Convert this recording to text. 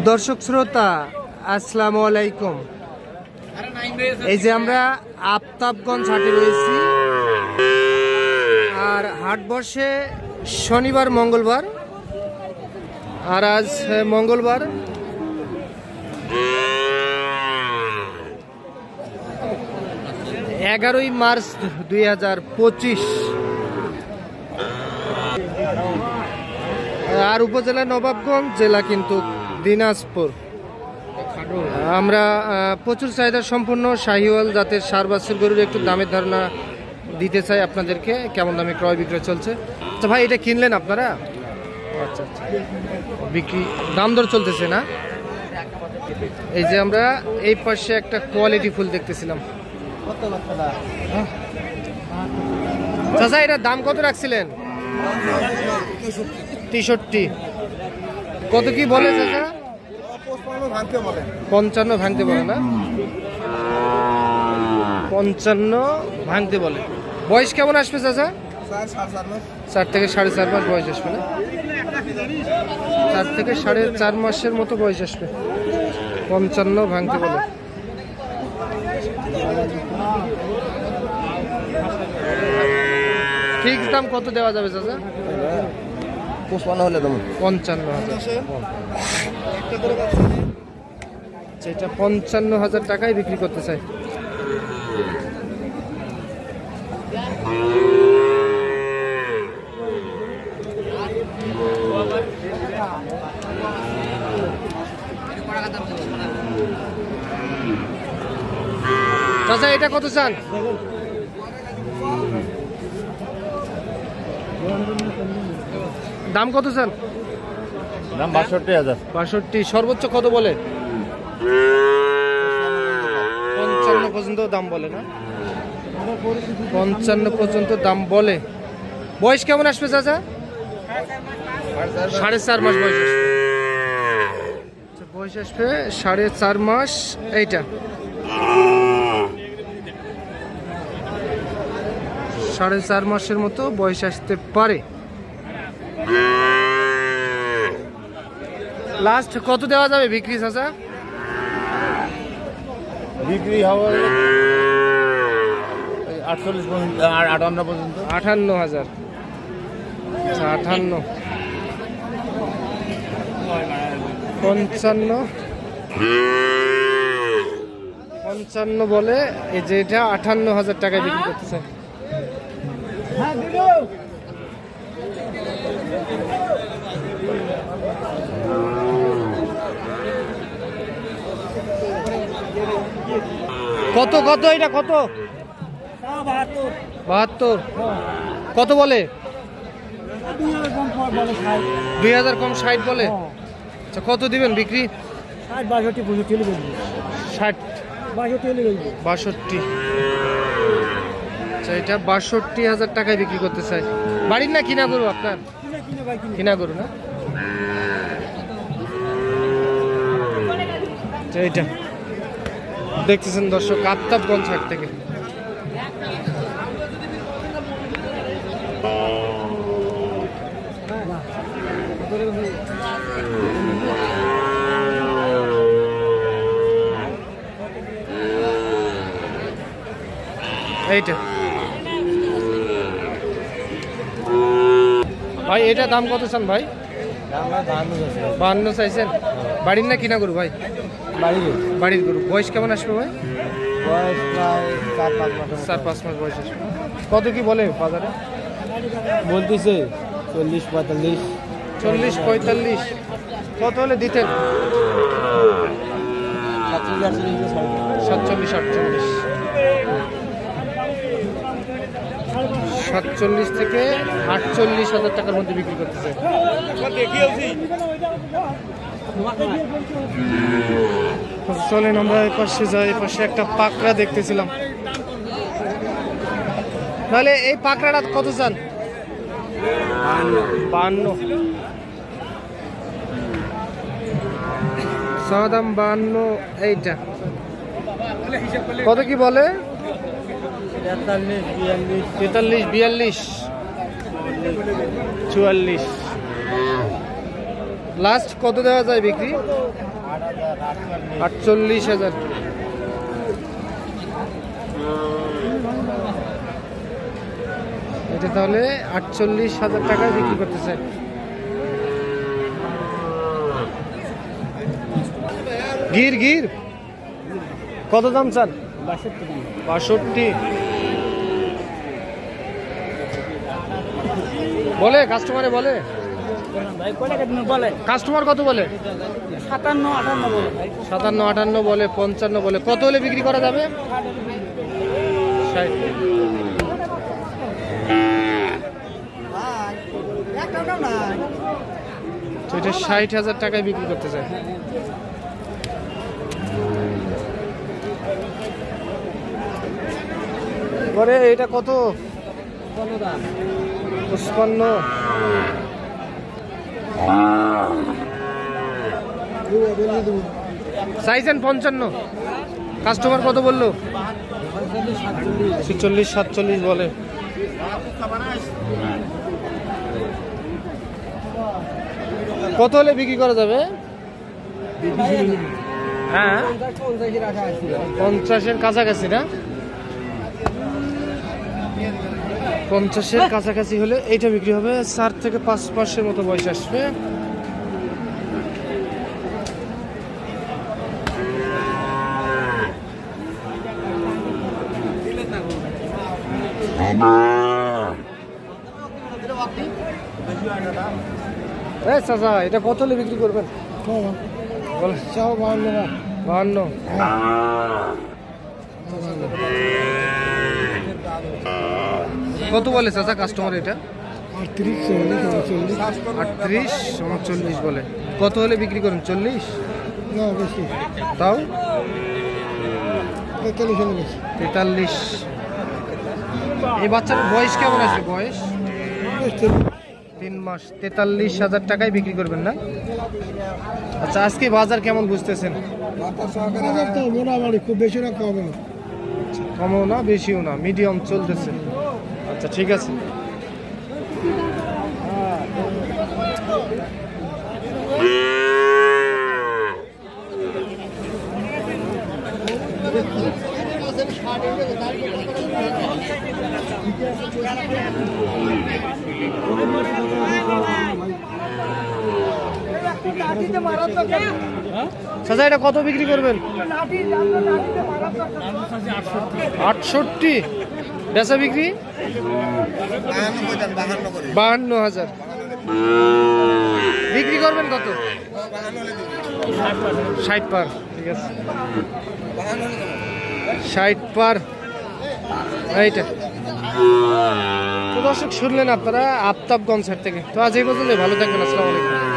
দর্শক শ্রোতা আসসালামু আলাইকুম। এই যে আমরা আফতাবগঞ্জ হাটে রয়েছি, আর হাট বসে শনিবার মঙ্গলবার, আর আজ মঙ্গলবার। এগারোই মার্চ 2025। আর উপজেলা নবাবগঞ্জ, জেলা কিন্তু দিনাজপুর। আমরা প্রচুর চাহিদা সম্পন্ন শাহিওয়াল জাতের সার বাছুর গরুর একটু দামের ধারণা দিতে চাই আপনাদেরকে, কেমন দামে ক্রয় বিক্রয় চলছে। আচ্ছা ভাই, এটা কিনলেন আপনারা? আচ্ছা আচ্ছা, বিক্রি দাম দর চলতেছে না? এই যে আমরা এই পাশে একটা কোয়ালিটি ফুল দেখতেছিলাম। চাচা, এটার দাম কত রাখছিলেন? 63। কত কি বলে চাচা? 55 ভাঙতে বলে না? 55 ভাঙতে বলে। বয়স কেমন আসবে চাচা? 4 থেকে 4.5 মাস বয়স আসবে না? 4 থেকে 4.5 মাসের মতো বয়স আসবে। 55 ভাঙতে বলে। ঠিক দাম কত দেওয়া যাবে চাচা? 55 হলে দাম 55,000। যেটা 55,000 টাকায় বিক্রি করতে চাই। চাচা, এটা কত চান? দাম কত চান? দাম 62,000। 62। সর্বোচ্চ কত বলে? 55 পর্যন্ত দাম বলে না? 55 পর্যন্ত দাম বলে। বয়স কেমন আসবে চাচা? 4.5 মাস বয়স আসবে। বয়স আসবে 4.5 মাস। এইটা 4.5 মাসের মতো বয়স আসতে পারে। লাস্ট কত দেওয়া যাবে বিক্রি চাচা? বিক্রি হবে 48 পর্যন্ত, 58 পর্যন্ত। 58,000। 58। 55 বলে। এই যে এটা 58,000 টাকায় বিক্রি করতেছে। কত কত এটা কত? 72। কত বলে? 2000 কম 60 বলে। আচ্ছা, কত দিবেন বিক্রি? 60 62। আচ্ছা, এটা 62,000 টাকায় বিক্রি করতে চাই। বাড়ির না কিনা গরু আপনার? কিনা গরু না? এইটা দেখতেছেন দর্শক, আফতাবগঞ্জ হাট থেকে। এইটা ভাই, এটা দাম কত চান ভাই? 52 চাইছেন। বাড়ির না কিনা গরু ভাই? বাড়ির গরু। বয়স কেমন আসবে ভাই? বয়স প্রায় 4-5 মাস বয়স আসবে। কত কি বলে বাজারে? বলতেছে 40-45। 40-45। কত হলে দিতেন? 47-48। 47 থেকে 48,000 টাকার মধ্যে বিক্রি করতেছে। চলেন আমরা এই পাশে যাই। এই পাশে একটা পাকড়া দেখতেছিলাম। তাহলে এই পাকড়াটা কত চান? 52। দাম 52। এইটা কত কি বলে? 43-42। 44। লাস্ট কত দেওয়া যায় বিক্রি? 48,000। এটা তাহলে 48,000 টাকায় বিক্রি করতে চাই। গির গির কত দাম চান? 62। বলে কাস্টমারে বলে, কাস্টমার কত বলে? 57-58 বলে, 55 বলে। কত হলে বিক্রি করা যাবে? 60। তো এটা 60,000 টাকায় বিক্রি করতে চাই। পরে এটা কত? 55। চাইছেন 55, কাস্টমার কত বললো? 46-47 বলে। কত হলে বিক্রি করা যাবে? হ্যাঁ 50-এর কাছাকাছি না? 50-এর কাছাকাছি হলে এইটা বিক্রি হবে। 4 থেকে 5 মাসের মতো বয়স আসবে। চাচা এটা কত হলে বিক্রি করবেন? 52। কত বলে চাচা কাস্টমার এটা? 38-39 বলে। কত হলে বিক্রি করেন? 40? তাও 43। এই বাচ্চার বয়স কেমন আছে? বয়স 3 মাস। 43,000 টাকায় বিক্রি করবেন না? আচ্ছা, আজকে বাজার কেমন বুঝতেছেন? খুব বেশি না, কম না, কমও না বেশিও না, মিডিয়াম চলতেছে। আচ্ছা ঠিক আছে। চাচা এটা কত বিক্রি করবেন? 68। বেচা বিক্রি 52,000। বিক্রি করবেন কত? 60 পার। ঠিক আছে, 60 পার এইটা। তো দর্শক শুনলেন আপনারা আফতাবগঞ্জ থেকে। তো আজ এই পর্যন্ত, ভালো থাকবেন। আসসালামু আলাইকুম।